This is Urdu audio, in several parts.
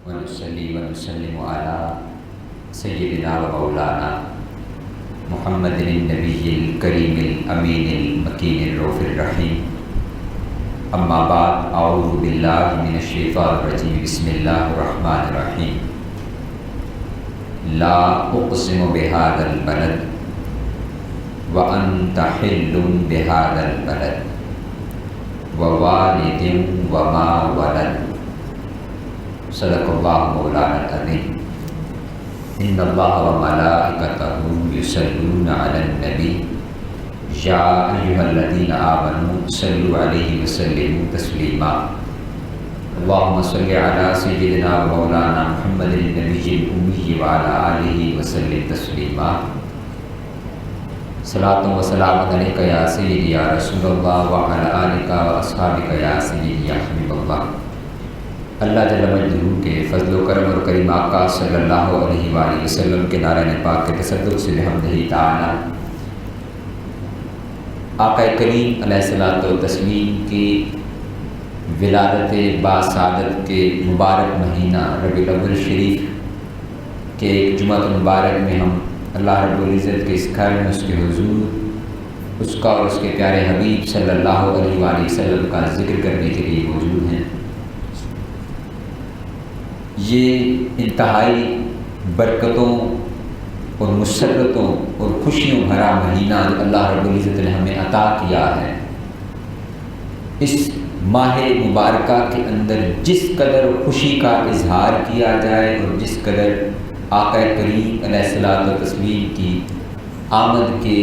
ونصلي ونسلم على سيدنا ومولانا محمد النبي الكريم الأمين المكين الرؤوف الرحيم. أما بعد، أعوذ بالله من الشيطان الرجيم. بسم الله الرحمن الرحيم. لا أقسم بهذا البلد وأنت حل بهذا البلد ووالد وما ولد. صدق الله مولانا العظيم. إن الله وملائكته يصلون على النبي يا أيها الذين آمنوا صلوا عليه وسلموا تسليما. اللهم صل على سيدنا ومولانا محمد النبي الأمي وعلى آله وسلم تسليما. صلاة وسلام عليك يا سيدي يا رسول الله وعلى آلك وأصحابك يا سيدي يا حبيب الله. اللہ جل مجدہ کے فضل و کرم اور کریم آقا صلی اللہ علیہ وآلہ وسلم کے نعرہ پاک کے تصدق سے بحمدہ تعالی آقا کریم علیہ الصلوۃ والتسلیم کی ولادت باسعادت کے مبارک مہینہ ربیع الاول شریف کے ایک جمعہ مبارک میں ہم اللہ رب العزت کے اس گھر میں اس کے حضور اس کا اور اس کے پیارے حبیب صلی اللہ علیہ وآلہ وسلم کا ذکر کرنے کے لیے موجود ہیں. یہ انتہائی برکتوں اور مسرتوں اور خوشیوں بھرا مہینہ جو اللہ رب العزت نے ہمیں عطا کیا ہے، اس ماہ مبارکہ کے اندر جس قدر خوشی کا اظہار کیا جائے اور جس قدر آقا کریم علیہ الصلوۃ والتسلیم کی آمد کے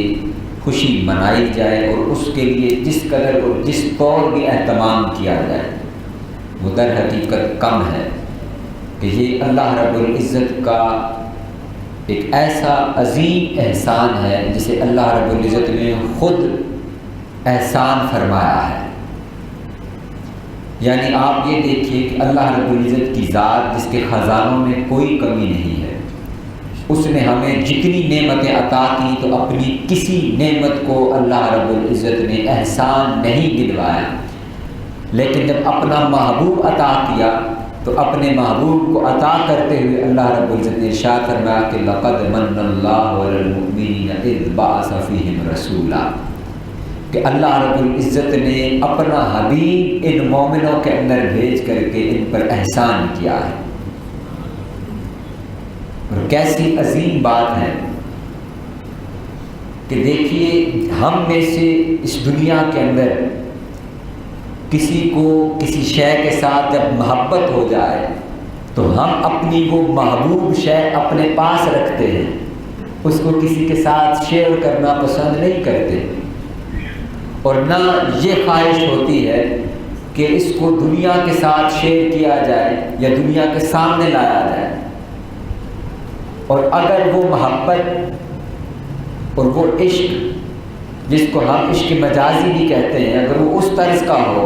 خوشی منائی جائے اور اس کے لیے جس قدر اور جس طور بھی اہتمام کیا جائے، وہ در حقیقت کم ہے کہ یہ اللہ رب العزت کا ایک ایسا عظیم احسان ہے جسے اللہ رب العزت نے خود احسان فرمایا ہے. یعنی آپ یہ دیکھیے کہ اللہ رب العزت کی ذات جس کے خزانوں میں کوئی کمی نہیں ہے، اس نے ہمیں جتنی نعمتیں عطا کی تو اپنی کسی نعمت کو اللہ رب العزت نے احسان نہیں گنوایا، لیکن جب اپنا محبوب عطا کیا تو اپنے محبوب کو عطا کرتے ہوئے اللہ رب العزت نے ارشاد فرمایا کہ لقد من اللہ علی المؤمنین اذ بعث فیہم رسولا، کہ اللہ رب العزت نے اپنا حبیب ان مومنوں کے اندر بھیج کر کے ان پر احسان کیا ہے. اور کیسی عظیم بات ہے کہ دیکھیے، ہم میں سے اس دنیا کے اندر کسی کو کسی شے کے ساتھ جب محبت ہو جائے تو ہم اپنی وہ محبوب شے اپنے پاس رکھتے ہیں، اس کو کسی کے ساتھ شیئر کرنا پسند نہیں کرتے، اور نہ یہ خواہش ہوتی ہے کہ اس کو دنیا کے ساتھ شیئر کیا جائے یا دنیا کے سامنے لایا جائے. اور اگر وہ محبت اور وہ عشق جس کو ہم عشق مجازی بھی کہتے ہیں، اگر وہ اس طرز کا ہو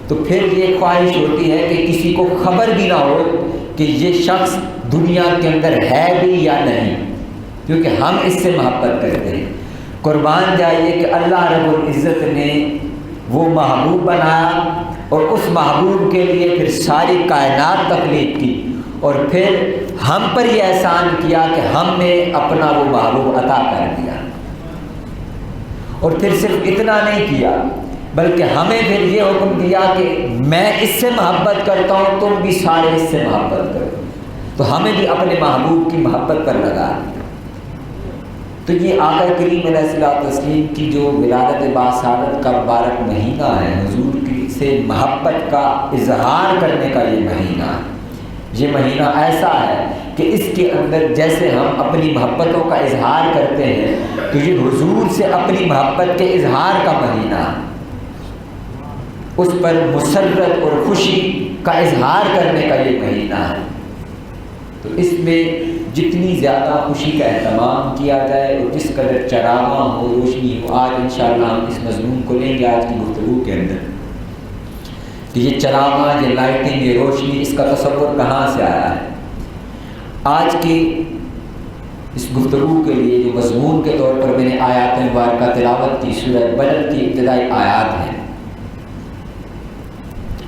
تو پھر یہ خواہش ہوتی ہے کہ کسی کو خبر بھی نہ ہو کہ یہ شخص دنیا کے اندر ہے بھی یا نہیں، کیونکہ ہم اس سے محبت کرتے ہیں. قربان جائیے کہ اللہ رب العزت نے وہ محبوب بنایا اور اس محبوب کے لیے پھر ساری کائنات تخلیق کی، اور پھر ہم پر یہ احسان کیا کہ ہم نے اپنا وہ محبوب عطا کر دیا. اور پھر صرف اتنا نہیں کیا بلکہ ہمیں پھر یہ حکم دیا کہ میں اس سے محبت کرتا ہوں، تم بھی سارے اس سے محبت کرو. تو ہمیں بھی اپنے محبوب کی محبت پر لگا دیا. تو یہ آقا کریم علیہ الصلوۃ والتسلیم کی جو ولادت باسعادت کا مبارک مہینہ ہے، حضور کی سے محبت کا اظہار کرنے کا یہ مہینہ ہے. یہ مہینہ ایسا ہے کہ اس کے اندر جیسے ہم اپنی محبتوں کا اظہار کرتے ہیں تو یہ حضور سے اپنی محبت کے اظہار کا مہینہ ہے، اس پر مسرت اور خوشی کا اظہار کرنے کا یہ مہینہ ہے. تو اس میں جتنی زیادہ خوشی کا اہتمام کیا جائے اور جس قدر چراغاں ہو، روشنی ہو، آج انشاءاللہ ہم اس مضمون کو لیں گے آج کی گفتگو کے اندر کہ یہ چراغاں، یہ لائٹنگ، یہ روشنی، اس کا تصور کہاں سے آیا ہے. آج کی اس گفتگو کے لیے جو مضمون کے طور پر میں نے آیات مبارکہ تلاوت کی، سورہ بلد کی ابتدائی آیات ہیں.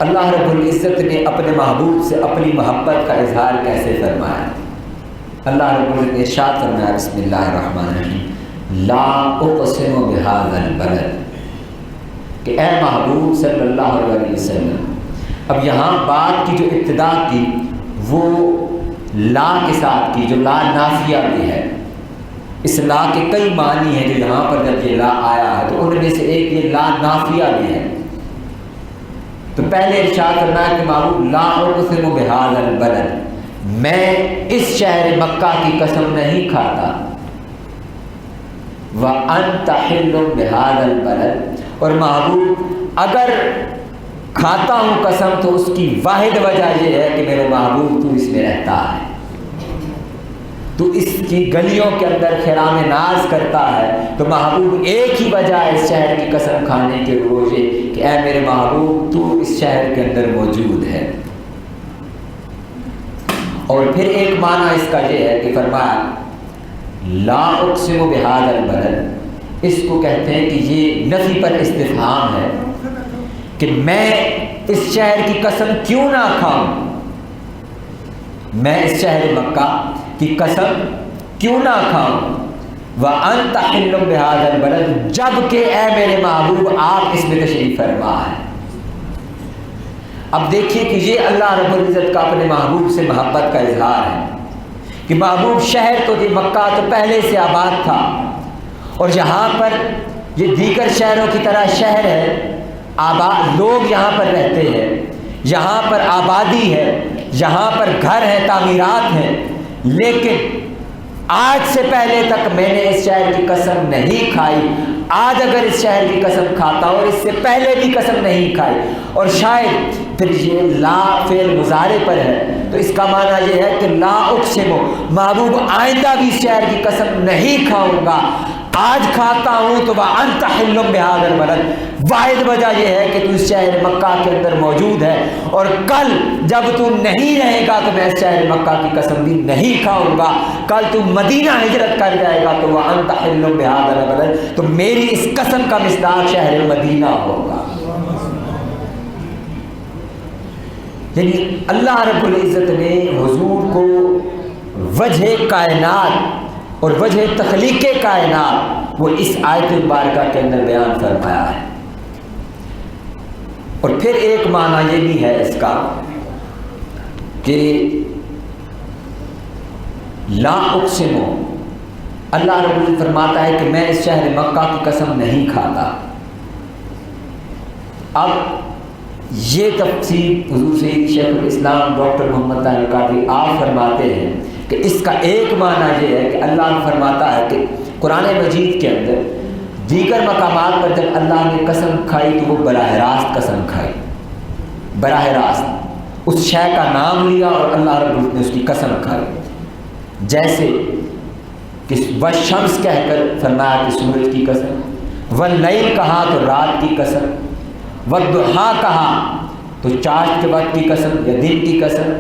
اللہ رب العزت نے اپنے محبوب سے اپنی محبت کا اظہار کیسے فرمایا؟ اللہ رب العزت نے ارشاد فرمایا بسم اللہ الرحمن الرحیم لا اقسم بہذا البلد، کہ اے محبوب صلی اللہ علیہ وسلم، اب یہاں بات کی جو ابتدا کی وہ لا کے ساتھ کی، جو لا نافیہ بھی ہے۔ اس لا کے کئی معنی ہیں جو یہاں پر جب یہ لا آیا ہے تو ان میں سے ایک یہ لا نافیہ بھی ہے۔ تو پہلے ارشاد کرنا ہے کہ محبوب لا اقسم بہذا البلد، میں اس شہر مکہ کی قسم نہیں کھاتا، وَأَنْتَ حِلٌّ بِهَذَا الْبَلَدِ، اور محبوب اگر کھاتا ہوں قسم تو اس کی واحد وجہ یہ ہے کہ میرے محبوب تو اس میں رہتا ہے، تو اس کی گلیوں کے اندر خرام ناز کرتا ہے، تو محبوب ایک ہی وجہ ہے اس شہر کی قسم کھانے کے روزے کہ اے میرے محبوب تو اس شہر کے اندر موجود ہے۔ اور پھر ایک معنی اس کا یہ ہے کہ فرمایا لا اقسم بہذا البلد، اس کو کہتے ہیں کہ یہ نفی پر استفہام ہے کہ میں اس شہر کی قسم کیوں نہ کھاؤں، میں اس شہر مکہ کی قسم کیوں نہ کھاؤں، وَأَنْتَ حِلٌّ بِهَذَا الْبَلَدِ، جب کہ اے میرے محبوب آپ اس میں تشریف فرما ہے۔ اب دیکھیے کہ یہ اللہ رب العزت کا اپنے محبوب سے محبت کا اظہار ہے کہ محبوب شہر تو تھی مکہ تو پہلے سے آباد تھا، اور یہاں پر یہ دیگر شہروں کی طرح شہر ہے، آباد لوگ یہاں پر رہتے ہیں، یہاں پر آبادی ہے، یہاں پر گھر ہیں، تعمیرات ہیں، لیکن آج سے پہلے تک میں نے اس شہر کی قسم نہیں کھائی۔ آج اگر اس شہر کی قسم کھاتا ہوں اور اس سے پہلے بھی قسم نہیں کھائی، اور شاید پھر یہ لا فعل مضارع پر ہے تو اس کا معنی یہ ہے کہ لا اقسم، محبوب آئندہ بھی اس شہر کی قسم نہیں کھاؤں گا، آج کھاتا ہوں تو وَأَنْتَ حِلٌّ بِهَذَا الْبَلَدِ، واحد وجہ یہ ہے کہ تو اس شہر مکہ کے اندر موجود ہے، اور کل جب تو نہیں رہے گا تو میں اس شہر مکہ کی قسم بھی نہیں کھاؤں گا، کل تو مدینہ ہجرت کر جائے گا تو وَأَنْتَ حِلٌّ بِهَذَا الْبَلَدِ، تو میری اس قسم کا مصداق شہر مدینہ ہوگا۔ یعنی اللہ رب العزت نے حضور کو وجہ کائنات اور وجہ تخلیق کائنات وہ اس آیت مبارکہ کے اندر بیان فرمایا ہے۔ اور پھر ایک معنی یہ بھی ہے اس کا کہ لا اقسم، اللہ رب العزت فرماتا ہے کہ میں اس شہر مکہ کی قسم نہیں کھاتا۔ اب یہ تفسیر حضور سید شیخ الاسلام ڈاکٹر محمد طاہر قادری آپ فرماتے ہیں کہ اس کا ایک معنی یہ ہے کہ اللہ فرماتا ہے کہ قرآن مجید کے اندر دیگر مقامات پر جب اللہ نے قسم کھائی تو وہ براہ راست قسم کھائی، براہ راست اس شے کا نام لیا اور اللہ رب العزت نے اس کی قسم کھائی، جیسے کہ والشمس کہہ کر فرمایا کہ سورج کی قسم، واللیل کہا تو رات کی قسم، والضحیٰ کہا تو چاند کے وقت کی قسم یا دن کی قسم،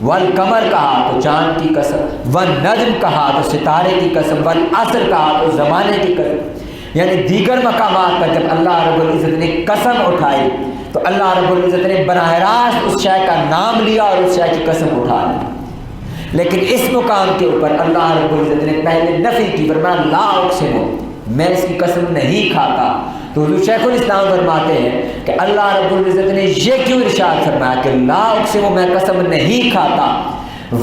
والقمر کہا تو چاند کی قسم، والنجم کہا تو ستارے کی قسم، والعصر کہا تو زمانے کی قسم۔ یعنی دیگر مقامات پر جب اللہ رب العزت نے قسم اٹھائی تو اللہ رب العزت نے براہ راست اس شے کا نام لیا اور اس شے کی قسم اٹھا لی، لیکن اس مقام کے اوپر اللہ رب العزت نے پہلے نفی کی، فرمایا لا اقسم، میں اس کی قسم نہیں کھاتا۔ تو حضور شیخ الاسلام فرماتے ہیں کہ اللہ رب العزت نے یہ کیوں ارشاد فرمایا کہ لا اقسم، میں قسم نہیں کھاتا؟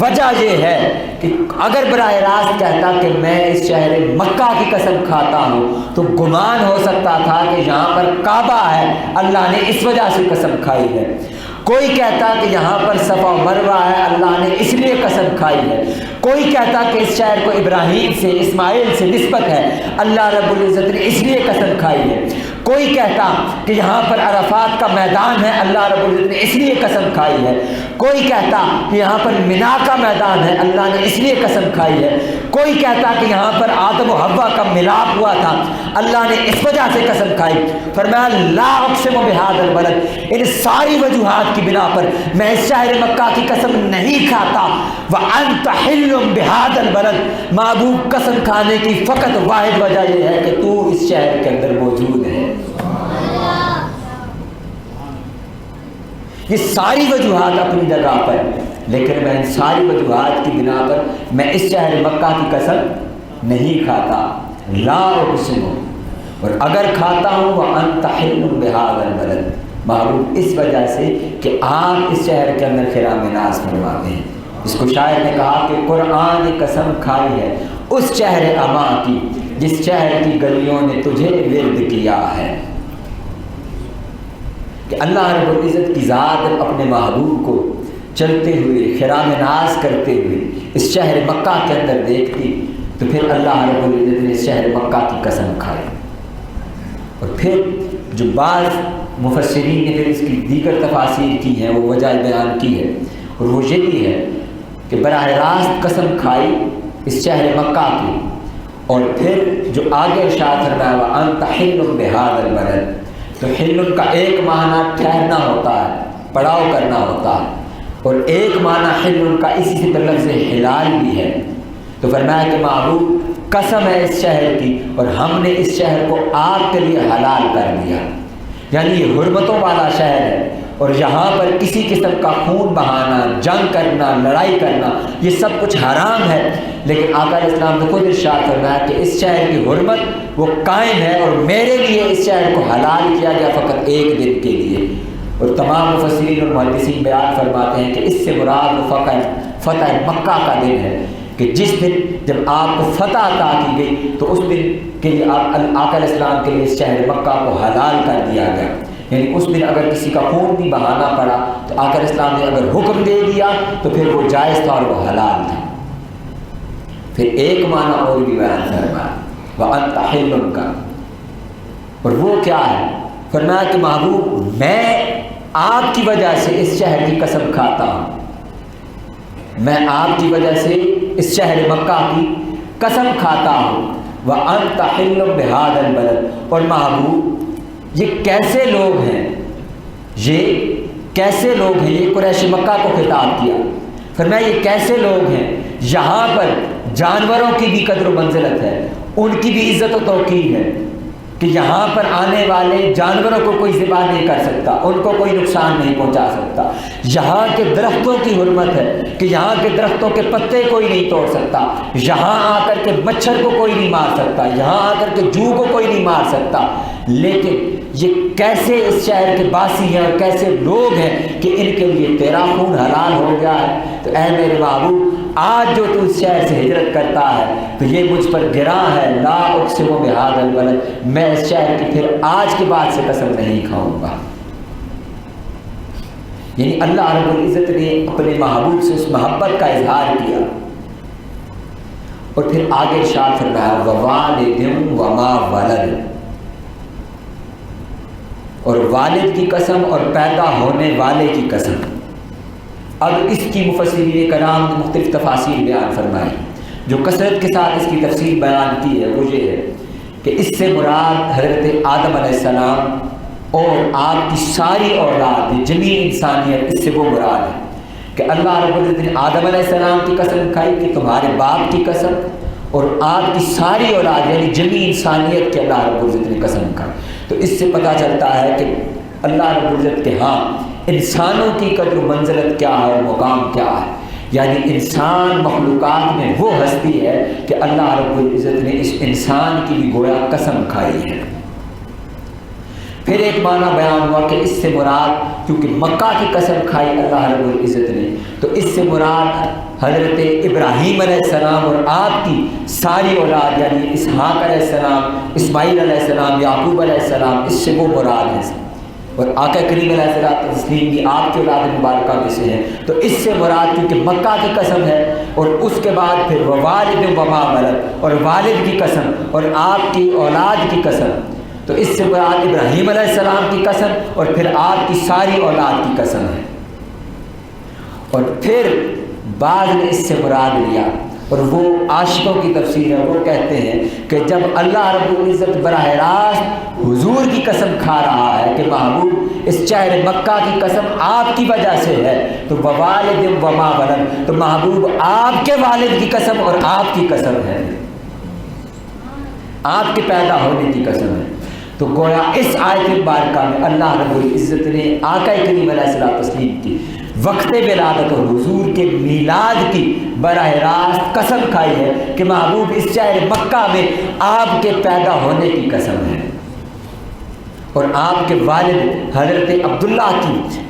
وجہ یہ ہے کہ اگر براہ راست کہتا کہ میں اس شہر مکہ کی قسم کھاتا ہوں تو گمان ہو سکتا تھا کہ یہاں پر کعبہ ہے، اللہ نے اس وجہ سے قسم کھائی ہے۔ کوئی کہتا کہ یہاں پر صفا و مروہ ہے، اللہ نے اس لیے قسم کھائی ہے۔ کوئی کہتا کہ اس شہر کو ابراہیم سے اسماعیل سے نسبت ہے، اللہ رب العزت نے اس لیے قسم کھائی ہے۔ کوئی کہتا کہ یہاں پر عرفات کا میدان ہے، اللہ رب العزت نے اس لیے قسم کھائی ہے۔ کوئی کہتا کہ یہاں پر منا کا میدان ہے، اللہ نے اس لیے قسم کھائی ہے۔ کوئی کہتا کہ یہاں پر آدم و حوا کا ملاپ ہوا تھا، اللہ نے اس وجہ سے قسم کھائی۔ فرمایا لا اقسم بہذا البلد، ان ساری وجوہات کی بنا پر میں اس شہر مکہ کی قسم نہیں کھاتا۔ وانت حل بہذا البلد، محبوب قسم کھانے کی فقط واحد وجہ یہ ہے کہ تو اس شہر کے اندر موجود ہے۔ یہ ساری وجوہات اپنی جگہ پر، لیکن میں ان ساری وجوہات کی بنا پر میں اس شہر مکہ کی قسم نہیں کھاتا، لا اقسم، اور اگر کھاتا ہوں وانت حل بہذا البلد، محبوب اس وجہ سے کہ آپ اس شہر کے اندر خرام ناز فرماتے ہیں۔ اس کو شاعر نے کہا کہ قرآن نے قسم کھائی ہے اس شہر اما کی جس شہر کی گلیوں نے تجھے ورد کیا ہے، کہ اللہ رب العزت کی ذات اپنے محبوب کو چلتے ہوئے خرام ناز کرتے ہوئے اس شہر مکہ کے اندر دیکھتی تو پھر اللہ رب العزت نے اس شہر مکہ کی قسم کھائی۔ اور پھر جو بعض مفسرین نے پھر اس کی دیگر تفاسیر کی ہیں وہ وجہ بیان کی ہے، اور وہ یہی ہے کہ براہ راست قسم کھائی اس شہر مکہ کی، اور پھر جو آگے ارشاد فرمایا وانت حل بہذا البلد، تو حل کا ایک معنی ٹھہرنا ہوتا ہے، پڑاؤ کرنا ہوتا ہے، اور ایک معنی حل کا اسی سے لفظ حلال بھی ہے۔ تو فرمایا کہ محبوب قسم ہے اس شہر کی، اور ہم نے اس شہر کو آپ کے لیے حلال کر دیا، یعنی یہ حرمتوں والا شہر ہے، اور یہاں پر کسی قسم کا خون بہانا، جنگ کرنا، لڑائی کرنا، یہ سب کچھ حرام ہے، لیکن آقا علیہ السلام نے خود ارشاد فرمایا کہ اس شہر کی حرمت وہ قائم ہے، اور میرے لیے اس شہر کو حلال کیا گیا فقط ایک دن کے لیے۔ اور تمام مفسرین اور محدثین بیان فرماتے ہیں کہ اس سے مراد فتح مکہ کا دن ہے، کہ جس دن جب آپ کو فتح عطا کی گئی تو اس دن کے لیے آقا علیہ السلام کے لیے اس شہر مکہ کو حلال کر دیا گیا، یعنی اس دن اگر کسی کا خون بھی بہانا پڑا تو آقا علیہ السلام نے اگر حکم دے دیا تو پھر وہ جائز تھا اور وہ حلال تھا۔ پھر ایک معنی اور بھی بیان فرمایا وانت حل کا، اور وہ کیا ہے؟ فرمایا کہ محبوب میں آپ کی وجہ سے اس شہر کی قسم کھاتا ہوں، میں آپ کی وجہ سے اس شہر مکہ کی قسم کھاتا ہوں، وانت حل بہذا البلد، اور محبوب یہ کیسے لوگ ہیں، یہ کیسے لوگ ہیں، یہ قریش مکہ کو خطاب کیا، فرمایا یہ کیسے لوگ ہیں یہاں پر جانوروں کی بھی قدر و منزلت ہے، ان کی بھی عزت و توقیر ہے، کہ یہاں پر آنے والے جانوروں کو کوئی ذبح نہیں کر سکتا، ان کو کوئی نقصان نہیں پہنچا سکتا، یہاں کے درختوں کی حرمت ہے کہ یہاں کے درختوں کے پتے کوئی نہیں توڑ سکتا، یہاں آ کر کے مچھر کو کوئی نہیں مار سکتا، یہاں آ کر کے جو کو کوئی نہیں مار سکتا، لیکن یہ کیسے اس شہر کے باسی ہیں اور کیسے لوگ ہیں کہ ان کے لیے تیرا خون حلال ہو گیا ہے۔ تو اے میرے محبوب آج جو تو اس شہر سے ہجرت کرتا ہے تو یہ مجھ پر گراں ہے، لا اقسم بہذا البلد، میں اس شہر کی پھر آج کے بعد سے قسم نہیں کھاؤں گا۔ یعنی اللہ رب العزت نے اپنے محبوب سے اس محبت کا اظہار کیا، اور پھر آگے ارشاد فرمایا ووالد وما ولد، اور والد کی قسم اور پیدا ہونے والے کی قسم۔ اب اس کی مفسرین کرام نے مختلف تفاسیر بیان فرمائی، جو کثرت کے ساتھ اس کی تفسیر بیان کی ہے وہ یہ ہے کہ اس سے مراد حضرت آدم علیہ السلام اور آپ کی ساری اولاد، جمیع انسانیت، اس سے وہ مراد ہے کہ اللہ رب العزت نے آدم علیہ السلام کی قسم کھائی کہ تمہارے باپ کی قسم، اور آپ کی ساری اولاد یعنی جمیع انسانیت کی اللہ رب العزت نے قسم کھائی۔ تو اس سے پتہ چلتا ہے کہ اللہ رب العزت کے ہاں انسانوں کی قدر و منزلت کیا ہے اور مقام کیا ہے، یعنی انسان مخلوقات میں وہ ہستی ہے کہ اللہ رب العزت نے اس انسان کی بھی گویا قسم کھائی ہے۔ پھر ایک معنی بیان ہوا کہ اس سے مراد کیونکہ مکہ کی قسم کھائی اللہ رب العزت نے، تو اس سے مراد حضرت ابراہیم علیہ السلام اور آپ کی ساری اولاد یعنی اسحاق علیہ السلام، اسماعیل علیہ السلام، یعقوب علیہ السلام، اس سے وہ مراد ہے، اور آقا کریم علیہ السلام بھی آپ کی اولاد مبارکہ میں سے ہیں۔ تو اس سے مراد کیونکہ مکہ کی قسم ہے، اور اس کے بعد پھر والد وما ولد، اور والد کی قسم اور آپ کی اولاد کی قسم، تو اس سے مراد ابراہیم علیہ السلام کی قسم اور پھر آپ کی ساری اولاد کی قسم ہے۔ اور پھر بعض نے اس سے مراد لیا، اور وہ عاشقوں کی تفسیر ہے، وہ کہتے ہیں کہ جب اللہ رب العزت براہ راست حضور کی قسم کھا رہا ہے کہ محبوب اس شہر مکہ کی قسم آپ کی وجہ سے ہے، تو ووالد وما ولد، تو محبوب آپ کے والد کی قسم اور آپ کی قسم ہے، آپ کے پیدا ہونے کی قسم ہے۔ تو گویا اس آیت مبارکہ میں اللہ رب العزت نے آقا کریم علیہ الصلوۃ والتسلیم کی وقت ولادت اور حضور کے میلاد کی براہ راست قسم کھائی ہے کہ محبوب اس شہر مکہ میں آپ کے پیدا ہونے کی قسم ہے، اور آپ کے والد حضرت عبداللہ کی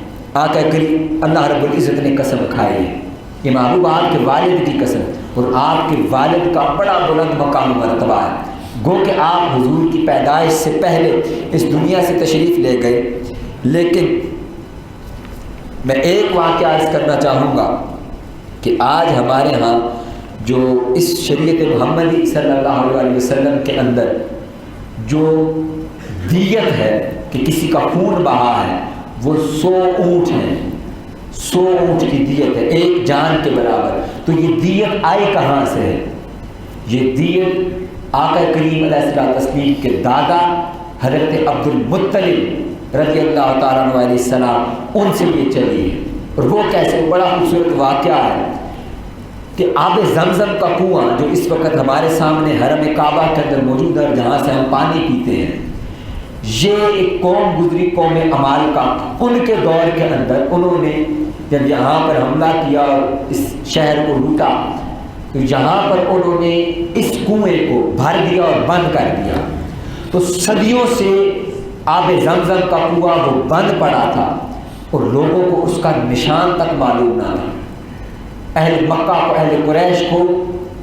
آقا کریم اللہ رب العزت نے قسم کھائی ہے کہ محبوب آپ کے والد کی قسم، اور آپ کے والد کا بڑا بلند مقام و مرتبہ ہے، گو کہ آپ حضور کی پیدائش سے پہلے اس دنیا سے تشریف لے گئے۔ لیکن میں ایک واقعہ عرض کرنا چاہوں گا کہ آج ہمارے ہاں جو اس شریعت محمدی صلی اللہ علیہ وسلم کے اندر جو دیت ہے کہ کسی کا خون بہا ہے وہ 100 اونٹ ہے، 100 اونٹ کی دیت ہے، ایک جان کے برابر۔ تو یہ دیت آئی کہاں سے ہے؟ یہ دیت آقا کریم علیہ الصلوۃ والتسلیم کے دادا حضرت عبد المطلب رضی اللہ تعالیٰ عنہ علیہ السلام ان سے یہ چلی ہے۔ اور وہ کیسے؟ بڑا خوبصورت واقعہ ہے کہ آب زمزم کا کنواں جو اس وقت ہمارے سامنے حرم کعبہ کے اندر موجود ہے، جہاں سے ہم پانی پیتے ہیں، یہ ایک قوم گزری، قوم عمالقہ، ان کے دور کے اندر انہوں نے جب یہاں پر حملہ کیا اور اس شہر کو لوٹا تو یہاں پر انہوں نے اس کنویں کو بھر دیا اور بند کر دیا۔ تو صدیوں سے آب زمزم کا کنواں وہ بند پڑا تھا اور لوگوں کو اس کا نشان تک معلوم نہ تھا۔ اہل مکہ کو، اہل قریش کو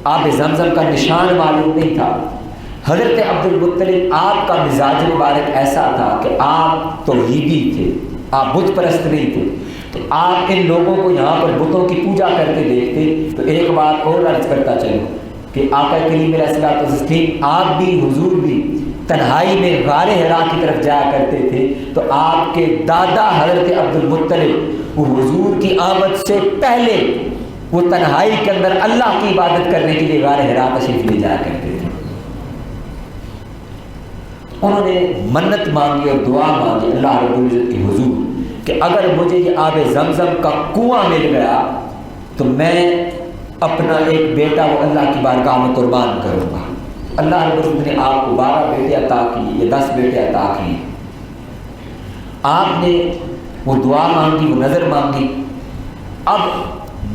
آب زمزم کا نشان معلوم نہیں تھا۔ حضرت عبد المطلب آپ کا مزاج مبارک ایسا تھا کہ آپ توحیدی تھے، آپ بت پرست نہیں تھے، تو آپ ان لوگوں کو یہاں پر بتوں کی پوجا کرتے دیکھتے تو ایک بات اور عرض کرتا چلوں کہ آقا کریم علیہ الصلوۃ والتسلیم آپ بھی، حضور بھی تنہائی میں غار حرا کی طرف جایا کرتے تھے، تو آپ کے دادا حضرت عبد المطلب وہ حضور کی آمد سے پہلے وہ تنہائی کے اندر اللہ کی عبادت کرنے کے لیے غار حرا تشریف لے جایا کرتے تھے۔ انہوں نے منت مانگی اور دعا مانگی اللہ رب العزت کی حضور کہ اگر مجھے یہ آب زمزم کا کنواں مل گیا تو میں اپنا ایک بیٹا وہ اللہ کی بارگاہ میں قربان کروں گا۔ اللہ رب العزت نے آپ کو 12 بیٹے عطا کیے یا 10 بیٹے عطا کیے۔ آپ نے وہ دعا مانگی، وہ نظر مانگی۔ اب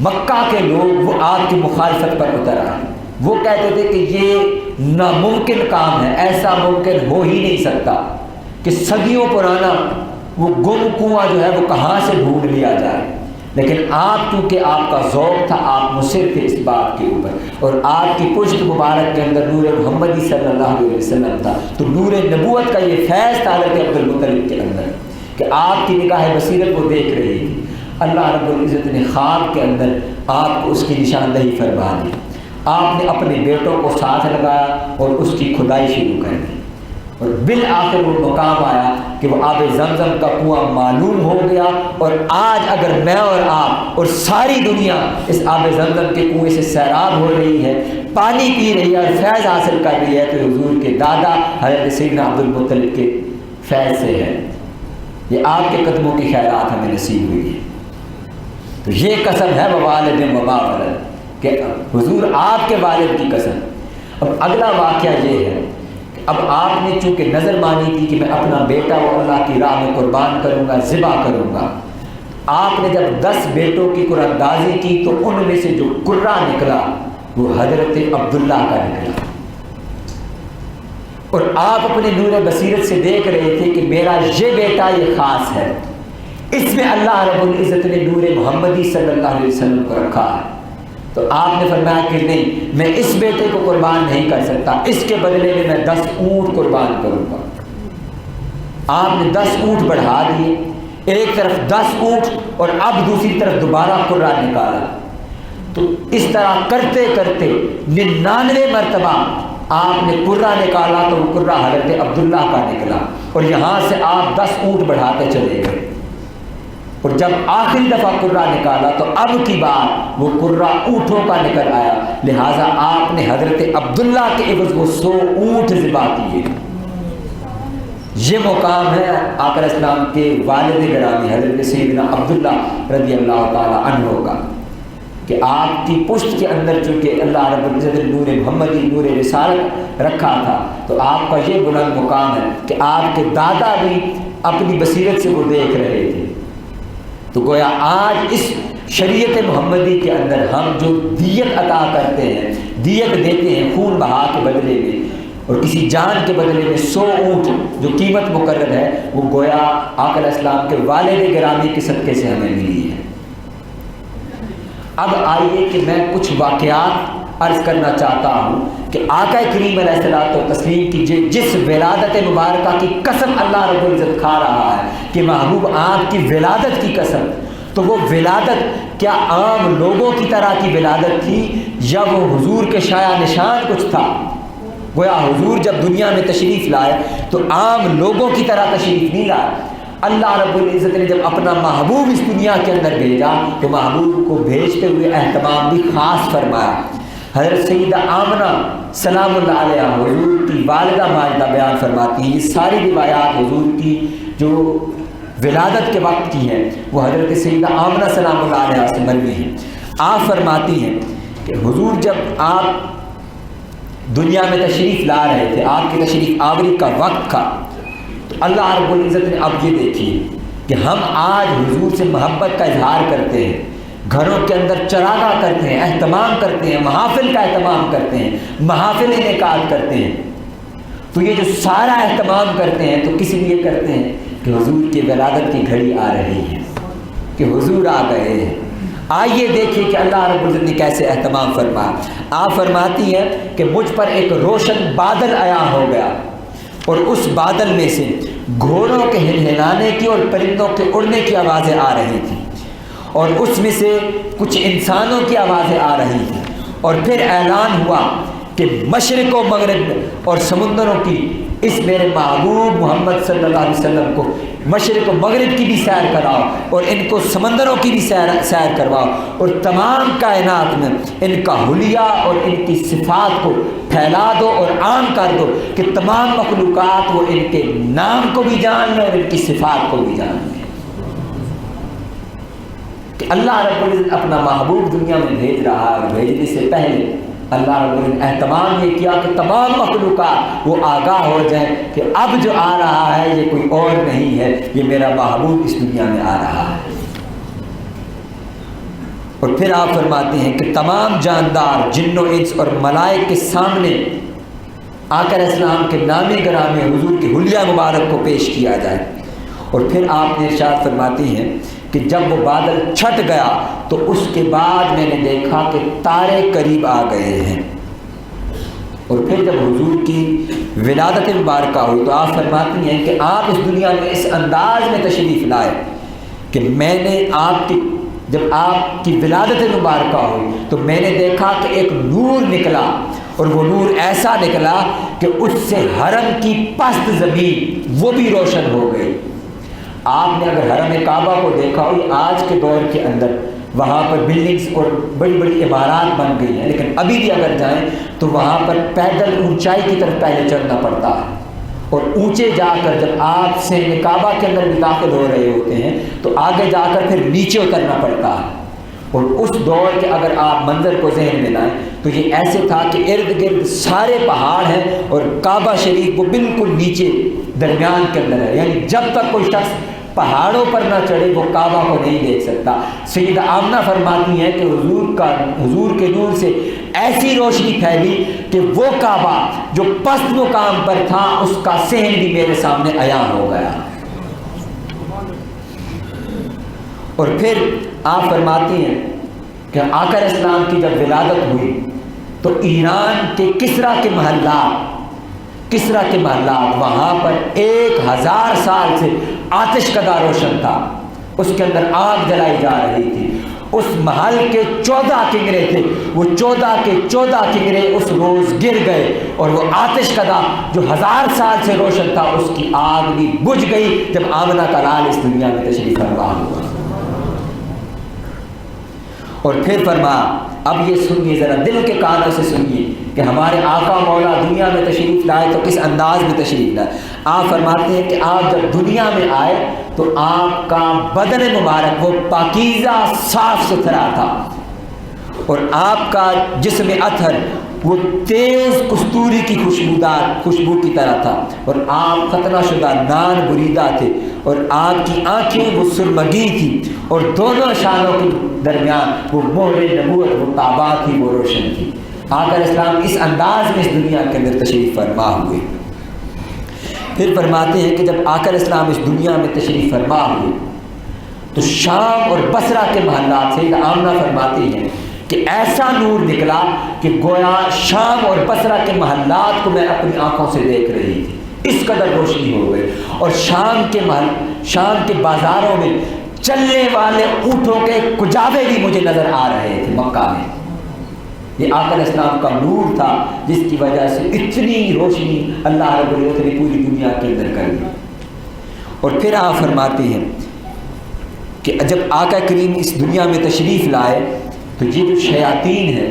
مکہ کے لوگ وہ آپ کی مخالفت پر اتر آئے، وہ کہتے تھے کہ یہ ناممکن کام ہے، ایسا ممکن ہو ہی نہیں سکتا کہ صدیوں پرانا وہ گم کنواں جو ہے وہ کہاں سے ڈھونڈ لیا جائے۔ لیکن آپ چونکہ آپ کا ذوق تھا، آپ مصر تھے اس بات کے اوپر، اور آپ کی پشت مبارک کے اندر نور محمدی صلی اللہ علیہ وسلم تھا، تو نور نبوت کا یہ فیض تھا حضرت عبد المطلب کے اندر کہ آپ کی نگاہ بصیرت وہ دیکھ رہی تھی۔ اللہ رب العزت نے خواب کے اندر آپ کو اس کی نشاندہی فرما دی۔ آپ نے اپنے بیٹوں کو ساتھ لگایا اور اس کی کھدائی شروع کر دی، اور بالآخر وہ مقام آیا کہ وہ آب زمزم کا کنواں معلوم ہو گیا۔ اور آج اگر میں اور آپ اور ساری دنیا اس آب زمزم کے کنویں سے سیراب ہو رہی ہے، پانی پی رہی ہے اور فیض حاصل کر رہی ہے، تو حضور کے دادا حضرت سیدنا عبد المطلب کے فیض سے ہے۔ یہ آپ کے قدموں کی خیرات ہمیں نصیب ہوئی ہے۔ تو یہ قسم ہے ووالد وما ولد کہ حضور آپ کے والد کی قسم۔ اب اگلا واقعہ یہ ہے کہ اب آپ نے چونکہ نظر مانی تھی کہ میں اپنا بیٹا وہ اللہ کی راہ میں قربان کروں گا، ذبح کروں گا، آپ نے جب 10 بیٹوں کی قرآن اندازی کی تو ان میں سے جو قرہ نکلا وہ حضرت عبداللہ کا نکلا، اور آپ اپنے نور بصیرت سے دیکھ رہے تھے کہ میرا یہ بیٹا یہ خاص ہے، اس میں اللہ رب العزت نے نور محمدی صلی اللہ علیہ وسلم کو رکھا ہے۔ تو آپ نے فرمایا کہ نہیں، میں اس بیٹے کو قربان نہیں کر سکتا، اس کے بدلے میں 10 اونٹ قربان کروں گا۔ آپ نے 10 اونٹ بڑھا دیے، ایک طرف 10 اونٹ اور اب دوسری طرف دوبارہ قرہ نکالا۔ تو اس طرح کرتے کرتے 99 مرتبہ آپ نے قرہ نکالا تو وہ قرہ حضرت عبداللہ کا نکلا، اور یہاں سے آپ 10 اونٹ بڑھاتے چلے گئے، اور جب آخری دفعہ قرہ نکالا تو اب کی بات وہ قرہ اونٹوں کا نکل آیا، لہٰذا آپ نے حضرت عبداللہ کے عوض وہ 100 اونٹ ذبح کیے۔ یہ مقام ہے آقا علیہ السلام کے والد گرامی حضرت سیدنا عبداللہ رضی اللہ تعالی عنہ کا۔ کہ آپ کی پشت کے اندر چونکہ اللہ رب العزت نے نور محمدی نور رسالت رکھا تھا، تو آپ کا یہ بلند مقام ہے کہ آپ کے دادا بھی اپنی بصیرت سے وہ دیکھ رہے تھے۔ تو گویا آج اس شریعت محمدی کے اندر ہم جو دیت عطا کرتے ہیں، دیت دیتے ہیں خون بہا کے بدلے میں، اور کسی جان کے بدلے میں 100 اونٹ جو قیمت مقرر ہے، وہ گویا آقا علیہ السلام کے والد گرامی کے صدقے سے ہمیں ملی ہے۔ اب آئیے کہ میں کچھ واقعات عرض کرنا چاہتا ہوں کہ آقا کریم علیہ الصلوۃ والتسلیم کی جس ولادت مبارکہ کی قسم اللہ رب العزت کھا رہا ہے کہ محبوب آپ کی ولادت کی قسم، تو وہ ولادت کیا عام لوگوں کی طرح کی ولادت تھی یا وہ حضور کے شایع نشان کچھ تھا؟ گویا حضور جب دنیا میں تشریف لائے تو عام لوگوں کی طرح تشریف نہیں لائے۔ اللہ رب العزت نے جب اپنا محبوب اس دنیا کے اندر بھیجا تو محبوب کو بھیجتے ہوئے اہتمام بھی خاص فرمایا۔ حضرت سیدہ آمنہ سلام اللہ علیہ حضور کی والدہ ماجدہ بیان فرماتی ہیں، یہ ساری روایات حضور کی جو ولادت کے وقت کی ہیں وہ حضرت سیدہ آمنہ سلام اللہ علیہ سے مروی ہیں۔ آپ فرماتی ہیں کہ حضور جب آپ دنیا میں تشریف لا رہے تھے، آپ کی تشریف آوری کا وقت تھا، تو اللہ رب العزت نے اب یہ دیکھیے کہ ہم آج حضور سے محبت کا اظہار کرتے ہیں، گھروں کے اندر چراغاں کرتے ہیں، اہتمام کرتے ہیں، محافل کا اہتمام کرتے ہیں، محافل انعقاد کرتے ہیں، تو یہ جو سارا اہتمام کرتے ہیں تو کس لیے کرتے ہیں کہ حضور کی ولادت کی گھڑی آ رہی ہے، کہ حضور آ گئے ہیں۔ آئیے دیکھیے کہ اللہ رب العزت نے کیسے اہتمام فرمایا۔ آپ فرماتی ہیں کہ مجھ پر ایک روشن بادل عیاں ہو گیا، اور اس بادل میں سے گھوڑوں کے ہلہلانے کی اور پرندوں کے اڑنے کی آوازیں آ رہی تھیں، اور اس میں سے کچھ انسانوں کی آوازیں آ رہی تھیں، اور پھر اعلان ہوا کہ مشرق و مغرب اور سمندروں کی اس میرے محبوب محمد صلی اللہ علیہ وسلم کو مشرق و مغرب کی بھی سیر کراؤ، اور ان کو سمندروں کی بھی سیر کرواؤ، اور تمام کائنات میں ان کا حلیہ اور ان کی صفات کو پھیلا دو اور عام کر دو کہ تمام مخلوقات وہ ان کے نام کو بھی جان لیں اور ان کی صفات کو بھی جان لیں۔ کہ اللہ رب العزت اپنا محبوب دنیا میں بھیج رہا ہے، اور بھیجنے سے پہلے اللہ رب العزت نے اہتمام یہ کیا کہ تمام مخلوقات وہ آگاہ ہو جائیں کہ اب جو آ رہا ہے یہ کوئی اور نہیں ہے، یہ میرا محبوب اس دنیا میں آ رہا ہے۔ اور پھر آپ فرماتے ہیں کہ تمام جاندار جن و انس اور ملائک کے سامنے آقا علیہ السلام کے نامی گرامی حضور کی حلیہ مبارک کو پیش کیا جائے۔ اور پھر آپ نے ارشاد فرماتی ہیں کہ جب وہ بادل چھٹ گیا تو اس کے بعد میں نے دیکھا کہ تارے قریب آ گئے ہیں۔ اور پھر جب حضور کی ولادت مبارکہ ہوئی تو آپ فرماتی ہیں کہ آپ اس دنیا میں اس انداز میں تشریف لائے کہ میں نے جب آپ کی ولادت مبارکہ ہوئی تو میں نے دیکھا کہ ایک نور نکلا، اور وہ نور ایسا نکلا کہ اس سے حرم کی پست زمین وہ بھی روشن ہو گئی۔ آپ نے اگر حرم کعبہ کو دیکھا ہو، آج کے دور کے اندر وہاں پر بلڈنگز اور بڑی بڑی عمارات بن گئی ہیں، لیکن ابھی بھی اگر جائیں تو وہاں پر پیدل اونچائی کی طرف پہلے چڑھنا پڑتا ہے، اور اونچے جا کر جب آپ سے کعبہ کے اندر بھی داخل ہو رہے ہوتے ہیں تو آگے جا کر پھر نیچے اترنا پڑتا ہے۔ اور اس دور کے اگر آپ منظر کو ذہن میں لائیں تو یہ ایسے تھا کہ ارد گرد سارے پہاڑ ہیں اور کعبہ شریف وہ بالکل نیچے درمیان کے اندر ہے، یعنی جب تک کوئی شخص پہاڑوں پر نہ چڑھے وہ کعبہ کو نہیں دیکھ سکتا۔ سیدہ آمنہ فرماتی ہیں کہ حضور کے نور سے ایسی روشنی پھیلی کہ وہ کعبہ جو پست مقام پر تھا اس کا صحن بھی میرے سامنے عیاں ہو گیا۔ اور پھر آپ فرماتی ہیں کہ آقا علیہ السلام کی جب ولادت ہوئی تو ایران کے کسریٰ کے محلات وہاں پر 1000 سال سے آتش کدہ روشن تھا، اس کے اندر آگ جلائی جا رہی تھی۔ اس محل کے 14 کنگرے تھے، وہ 14 کے 14 کنگرے اس روز گر گئے، اور وہ آتش کدہ جو 1000 سال سے روشن تھا اس کی آگ بھی بجھ گئی جب آمنہ کا لال اس دنیا میں تشریف فرما ہوا۔ اور پھر فرمایا اب یہ سنیے، ذرا دل کے کانوں سے سنیے کہ ہمارے آقا مولا دنیا میں تشریف لائے تو کس انداز میں تشریف لائے۔ آپ فرماتے ہیں کہ آپ جب دنیا میں آئے تو آپ کا بدن مبارک وہ پاکیزہ صاف ستھرا تھا، اور آپ کا جسم اطہر وہ تیز کستوری کی خوشبو کی طرح تھا، اور آپ ختنہ شدہ نان بریدہ تھے، اور آپ کی آنکھیں وہ سرمگی تھی، اور دونوں شانوں کے درمیان وہ مہر نبوت وہ تابا تھی، وہ روشن تھی۔ آقا علیہ السلام اس انداز میں اس دنیا کے اندر تشریف فرما ہوئے۔ پھر فرماتے ہیں کہ جب آقا علیہ السلام اس دنیا میں تشریف فرما ہوئے تو شام اور بصرہ کے محلات سے آمنہ فرماتی ہیں کہ ایسا نور نکلا کہ گویا شام اور بصرہ کے محلات کو میں اپنی آنکھوں سے دیکھ رہی تھی، اس قدر روشنی ہو گئی۔ اور شام کے بازاروں میں چلنے والے اونٹوں کے کجاوے بھی مجھے نظر آ رہے تھے مکہ میں۔ یہ آقا علیہ السلام کا نور تھا جس کی وجہ سے اتنی روشنی اللہ رب العزت نے پوری دنیا کے اندر کر دی۔ اور پھر آپ فرماتے ہیں کہ جب آقا کریم اس دنیا میں تشریف لائے تو یہ جو شیاطین ہیں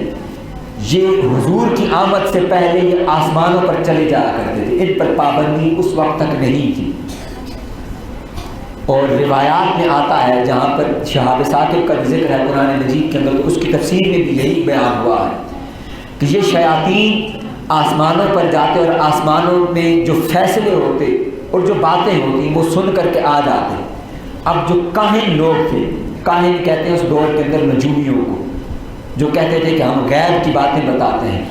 یہ حضور کی آمد سے پہلے یہ آسمانوں پر چلے جایا کرتے تھے، ان پر پابندی اس وقت تک نہیں تھی۔ اور روایات میں آتا ہے جہاں پر شہاب ثاقب کا ذکر ہے قرآن مجید کے اندر، تو اس کی تفسیر میں بھی یہی بیان ہوا ہے کہ یہ شیاطین آسمانوں پر جاتے اور آسمانوں میں جو فیصلے ہوتے اور جو باتیں ہوتی وہ سن کر کے آ جاتے۔ اب جو کاہن لوگ تھے، کاہن کہتے ہیں اس دور کے اندر نجومیوں کو، جو کہتے تھے کہ ہم غیب کی باتیں بتاتے ہیں،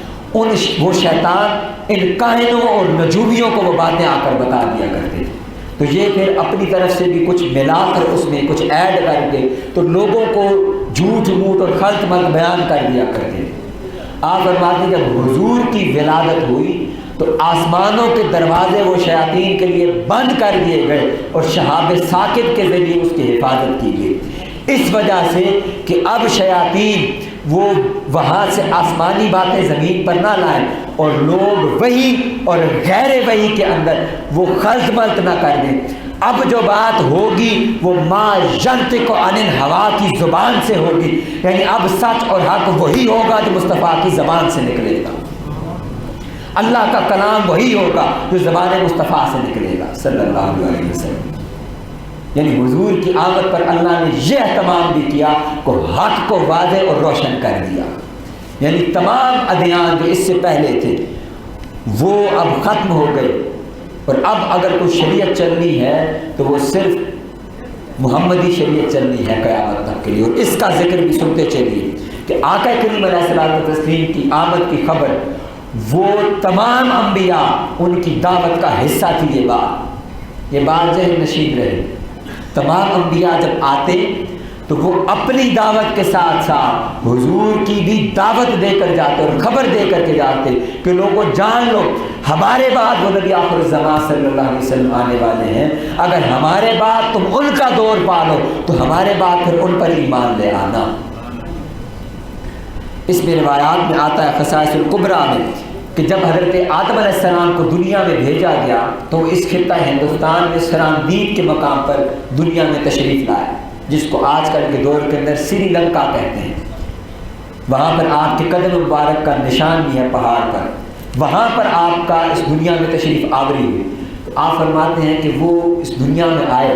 وہ شیطان ان کاہنوں اور نجومیوں کو وہ باتیں آ کر بتا دیا کرتے تھے۔ تو یہ پھر اپنی طرف سے بھی کچھ ملا کر اس میں کچھ ایڈ کر کے تو لوگوں کو جھوٹ موٹ اور خلط ملط بیان کر دیا کرتے تھے۔ آپ فرماتے ہیں جب حضور کی ولادت ہوئی تو آسمانوں کے دروازے وہ شیاطین کے لیے بند کر دیے گئے اور شہاب ثاقب کے ذریعے اس کی حفاظت کی گئی، اس وجہ سے کہ اب شیاطین وہ وہاں سے آسمانی باتیں زمین پر نہ لائیں اور لوگ وحی اور غیر وحی کے اندر وہ خلط ملط نہ کر دیں۔ اب جو بات ہوگی وہ ما ینطق عن الہوا کی زبان سے ہوگی، یعنی اب سچ اور حق وہی ہوگا جو مصطفیٰ کی زبان سے نکلے گا، اللہ کا کلام وہی ہوگا جو زبان مصطفیٰ سے نکلے گا صلی اللہ علیہ وسلم۔ یعنی حضور کی آمد پر اللہ نے یہ اہتمام بھی کیا کہ حق کو واضح اور روشن کر دیا، یعنی تمام ادیان جو اس سے پہلے تھے وہ اب ختم ہو گئے، اور اب اگر کوئی شریعت چلنی ہے تو وہ صرف محمدی شریعت چلنی ہے قیامت تک کے لیے۔ اور اس کا ذکر بھی سنتے چلیے کہ آقا کریم علیہ الصلوۃ والتسلیم کی آمد کی خبر وہ تمام انبیاء ان کی دعوت کا حصہ تھی۔ یہ بات ذہن نشین رہے، تمام انبیاء جب آتے تو وہ اپنی دعوت کے ساتھ ساتھ حضور کی بھی دعوت دے کر جاتے اور خبر دے کر کے جاتے کہ لوگوں جان لو ہمارے بعد وہ نبی آخر الزمان صلی اللہ علیہ وسلم آنے والے ہیں، اگر ہمارے بعد تم ان کا دور پالو تو ہمارے بعد پھر ان پر ایمان لے آنا۔ اس میں روایات میں آتا ہے خصائص الکبریٰ میں کہ جب حضرت آدم علیہ السلام کو دنیا میں بھیجا گیا تو اس خطہ ہندوستان میں سرامدیپ کے مقام پر دنیا میں تشریف لائے، جس کو آج کل کے دور کے اندر سری لنکا کہتے ہیں۔ وہاں پر آپ کے قدم مبارک کا نشان بھی ہے پہاڑ پر، وہاں پر آپ کا اس دنیا میں تشریف آوری ہوئی۔ تو آپ فرماتے ہیں کہ وہ اس دنیا میں آئے،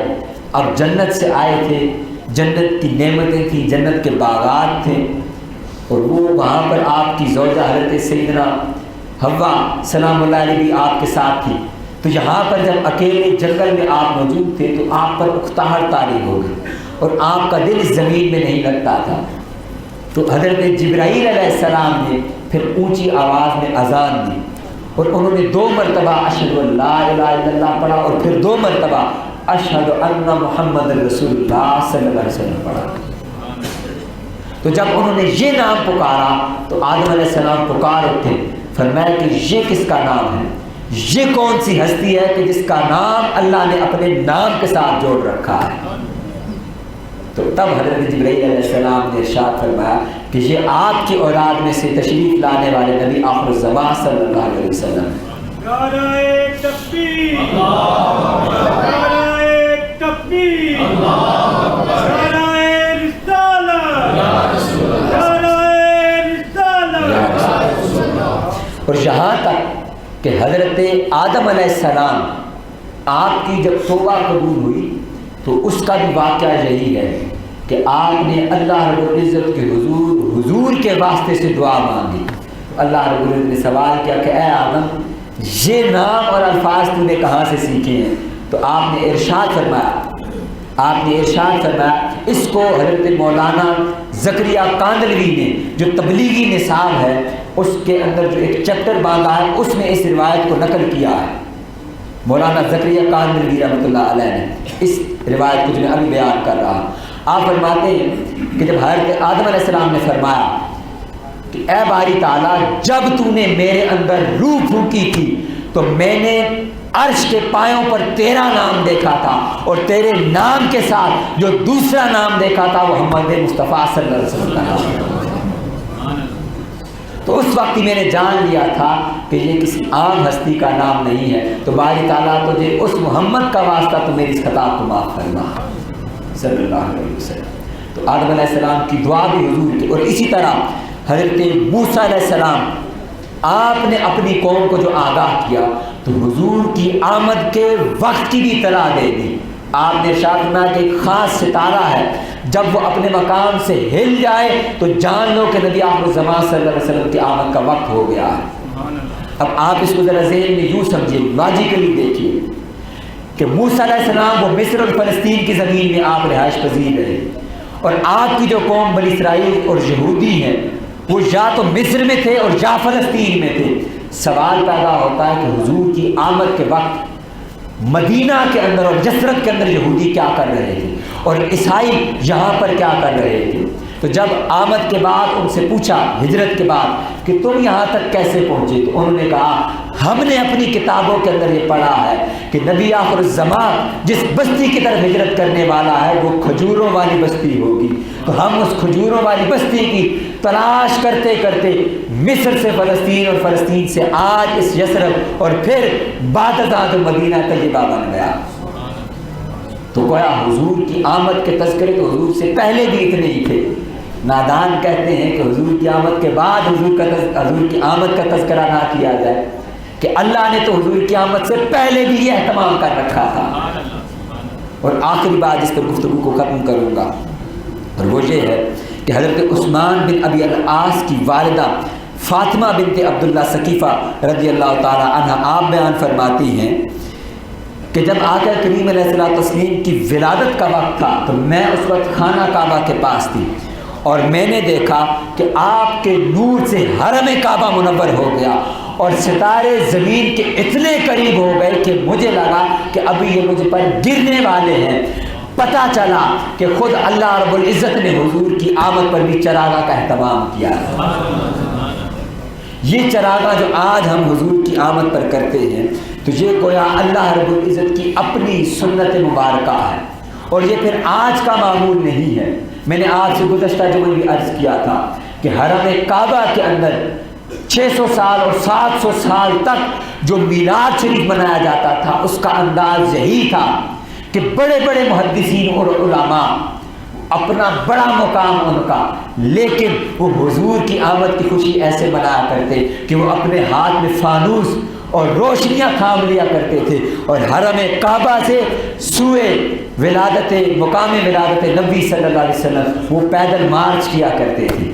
اب جنت سے آئے تھے، جنت کی نعمتیں تھیں، جنت کے باغات تھے، اور وہ وہاں پر آپ کی زوجہ حضرت سیدنا حوا سلام اللہ علیہ بھی آپ کے ساتھ تھی۔ تو یہاں پر جب اکیلے جنگل میں آپ موجود تھے تو آپ پر اکتاہٹ طاری ہو گئی اور آپ کا دل اس زمین میں نہیں لگتا تھا۔ تو حضرت جبرائیل علیہ السلام نے پھر اونچی آواز میں اذان دی اور انہوں نے 2 مرتبہ اشہد ان لا الہ الا اللہ پڑھا اور پھر 2 مرتبہ اشہد ان محمد رسول اللہ صلی اللہ علیہ وسلم پڑھا۔ تو جب انہوں نے یہ نام پکارا تو آدم علیہ السلام پکار اٹھے، فرمایا کہ یہ کس کا نام ہے، یہ کون سی ہستی ہے کہ جس کا نام اللہ نے اپنے نام کے ساتھ جوڑ رکھا ہے۔ تو تب حضرت جبرائیل علیہ السلام نے ارشاد فرمایا کہ یہ آپ کی اولاد میں سے تشریف لانے والے نبی آخر الزمان صلی اللہ علیہ وسلم ہے۔ نعرہ تکبیر، نعرہ تکبیر، نعرہ رسالت، نعرہ رسالت۔ اور یہاں تک کہ حضرت آدم علیہ السلام آپ کی جب توبہ قبول ہوئی تو اس کا بھی واقعہ یہی ہے کہ آپ نے اللہ رب العزت کے حضور حضور کے واسطے سے دعا مانگی۔ اللہ رب العزت نے سوال کیا کہ اے آدم یہ نام اور الفاظ تو نے کہاں سے سیکھے ہیں؟ تو آپ نے ارشاد فرمایا اس کو حضرت مولانا زکریا کاندلوی نے جو تبلیغی نصاب ہے اس کے اندر جو ایک چیپٹر باندھا ہے اس میں اس روایت کو نقل کیا ہے۔ مولانا زکریا کاندلوی رحمۃ اللہ علیہ نے اس روایت کو جو میں ابھی بیان کر رہا ہوں، آپ فرماتے ہیں کہ جب حضرت آدم علیہ السلام نے فرمایا کہ اے باری تعالیٰ جب تو نے میرے اندر روح پھونکی تھی تو میں نے عرش کے پایوں پر تیرا نام دیکھا تھا، اور تیرے نام کے ساتھ جو دوسرا نام دیکھا تھا وہ محمد مصطفیٰ صلی اللہ علیہ وسلم کا نام۔ تو اس وقت ہی میں نے جان لیا تھا کہ یہ کسی عام ہستی کا نام نہیں ہے، تو باری تعالیٰ تجھے اس محمد کا واسطہ تو میری اس خطا کو معاف فرما صلی اللہ علیہ وسلم۔ تو آدم علیہ السلام کی دعا بھی حضور کی، اور اسی طرح حضرت موسیٰ علیہ السلام آپ نے اپنی قوم کو جو آگاہ کیا تو حضور کی آمد کے وقت کی بھی اطلاع دے دی۔ آپ نے ارشاد فرمایا کہ ایک خاص ستارہ ہے، جب وہ اپنے مقام سے ہل جائے تو جان لو کہ نبی آخر الزمان صلی اللہ علیہ وسلم کی آمد کا وقت ہو گیا ہے۔ اب آپ اس کو ذرا ذہن میں یوں سمجھیے، لاجیکلی دیکھیے کہ موسیٰ علیہ السلام وہ مصر اور فلسطین کی زمین میں آپ رہائش پذیر رہے، اور آپ کی جو قوم بنی اسرائیل اور یہودی ہیں وہ یا تو مصر میں تھے اور یا فلسطین میں تھے۔ سوال پیدا ہوتا ہے کہ حضور کی آمد کے وقت مدینہ کے اندر اور یثرب کے اندر یہودی کیا کر رہے تھے اور عیسائی یہاں پر کیا کر رہے تھے؟ تو جب آمد کے بعد ان سے پوچھا ہجرت کے بعد کہ تم یہاں تک کیسے پہنچے، تو انہوں نے کہا ہم نے اپنی کتابوں کے اندر یہ پڑھا ہے کہ نبی آخر الزمان جس بستی کی طرف ہجرت کرنے والا ہے وہ کھجوروں والی بستی ہوگی، تو ہم اس کھجوروں والی بستی کی تلاش کرتے کرتے مصر سے فلسطین اور فلسطین سے آج اس یثرب اور پھر بعد ازاں مدینہ طیبہ بن گیا۔ تو گویا حضور کی آمد کے تذکرے تو حضور سے پہلے بھی اتنے ہی تھے۔ نادان کہتے ہیں کہ حضور کی آمد کے بعد حضور کی آمد کا تذکرہ نہ کیا جائے، کہ اللہ نے تو حضور کی آمد سے پہلے بھی یہ اہتمام کر رکھا تھا۔ اور آخری بات جس پر گفتگو کو ختم کروں گا اور وہ یہ ہے کہ حضرت عثمان بن ابی العاص کی والدہ فاطمہ بنت عبداللہ ثقیفہ رضی اللہ تعالی عنہ آپ بیان فرماتی ہیں کہ جب آقا کریم علیہ الصلوۃ والتسلیم کی ولادت کا وقت تھا تو میں اس وقت خانہ کعبہ کے پاس تھی، اور میں نے دیکھا کہ آپ کے نور سے حرم کعبہ منور ہو گیا اور ستارے زمین کے اتنے قریب ہو گئے کہ مجھے لگا کہ ابھی یہ مجھ پر گرنے والے ہیں۔ پتہ چلا کہ خود اللہ رب العزت نے حضور کی آمد پر بھی چراغاں کا اہتمام کیا ہے۔ یہ چراغاں جو آج ہم حضور کی آمد پر کرتے ہیں تو یہ گویا اللہ رب العزت کی اپنی سنت مبارکہ ہے، اور یہ پھر آج کا معمول نہیں ہے۔ میں نے آپ سے گزشتہ جمعہ بھی عرض کیا تھا کہ حرم کعبہ کے اندر 600 سال اور 700 سال تک جو میلاد شریف منایا جاتا تھا اس کا انداز یہی تھا کہ بڑے بڑے محدثین اور علماء اپنا بڑا مقام ان کا، لیکن وہ حضور کی آمد کی خوشی ایسے منایا کرتے کہ وہ اپنے ہاتھ میں فانوس اور روشنیاں تھام لیا کرتے تھے، اور حرم کعبہ سے سوئے مقام ولادت نبی صلی اللہ علیہ وسلم وہ پیدل مارچ کیا کرتے تھے۔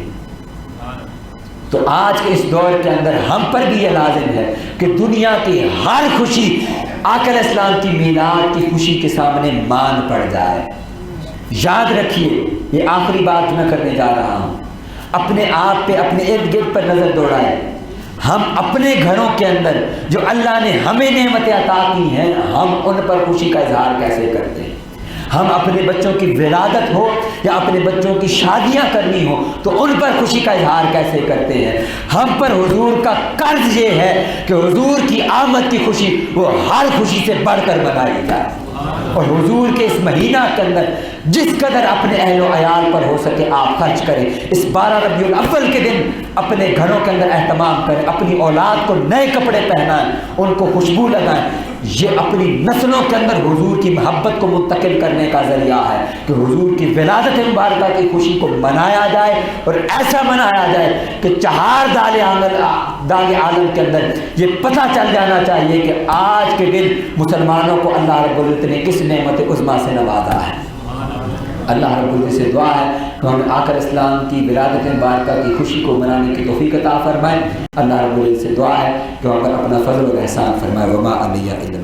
تو آج کے اس دور کے اندر ہم پر بھی یہ لازم ہے کہ دنیا کی ہر خوشی آقا علیہ السلام کی میلاد کی خوشی کے سامنے مان پڑ جائے۔ یاد رکھیے، یہ آخری بات میں کرنے جا رہا ہوں، اپنے آپ پہ اپنے ارد گرد پر نظر دوڑائیں۔ ہم اپنے گھروں کے اندر جو اللہ نے ہمیں نعمتیں عطا کی ہیں ہم ان پر خوشی کا اظہار کیسے کرتے ہیں؟ ہم اپنے بچوں کی ولادت ہو یا اپنے بچوں کی شادیاں کرنی ہو تو ان پر خوشی کا اظہار کیسے کرتے ہیں؟ ہم پر حضور کا قرض یہ ہے کہ حضور کی آمد کی خوشی وہ ہر خوشی سے بڑھ کر منائی جائے، اور حضور کے اس مہینہ کے اندر جس قدر اپنے اہل و عیال پر ہو سکے آپ خرچ کریں۔ اس 12 ربیع الاول کے دن اپنے گھروں کے اندر اہتمام کریں، اپنی اولاد کو نئے کپڑے پہنائیں، ان کو خوشبو لگائیں۔ یہ اپنی نسلوں کے اندر حضور کی محبت کو منتقل کرنے کا ذریعہ ہے کہ حضور کی ولادت مبارکہ کی خوشی کو منایا جائے، اور ایسا منایا جائے کہ چہار داغ عالم کے اندر یہ پتہ چل جانا چاہیے کہ آج کے دن مسلمانوں کو اللہ رب العزت نے کس نعمت عظمیٰ سے نوازا ہے۔ اللہ رب العزت سے دعا ہے کہ ہمیں آخر اسلام کی ولادت مبارکہ کی خوشی کو منانے کی توفیق عطا فرمائے۔ اللہ رب العزت سے دعا ہے کہ ہم پر اپنا فضل و احسان فرمائے۔ وما علیہ الا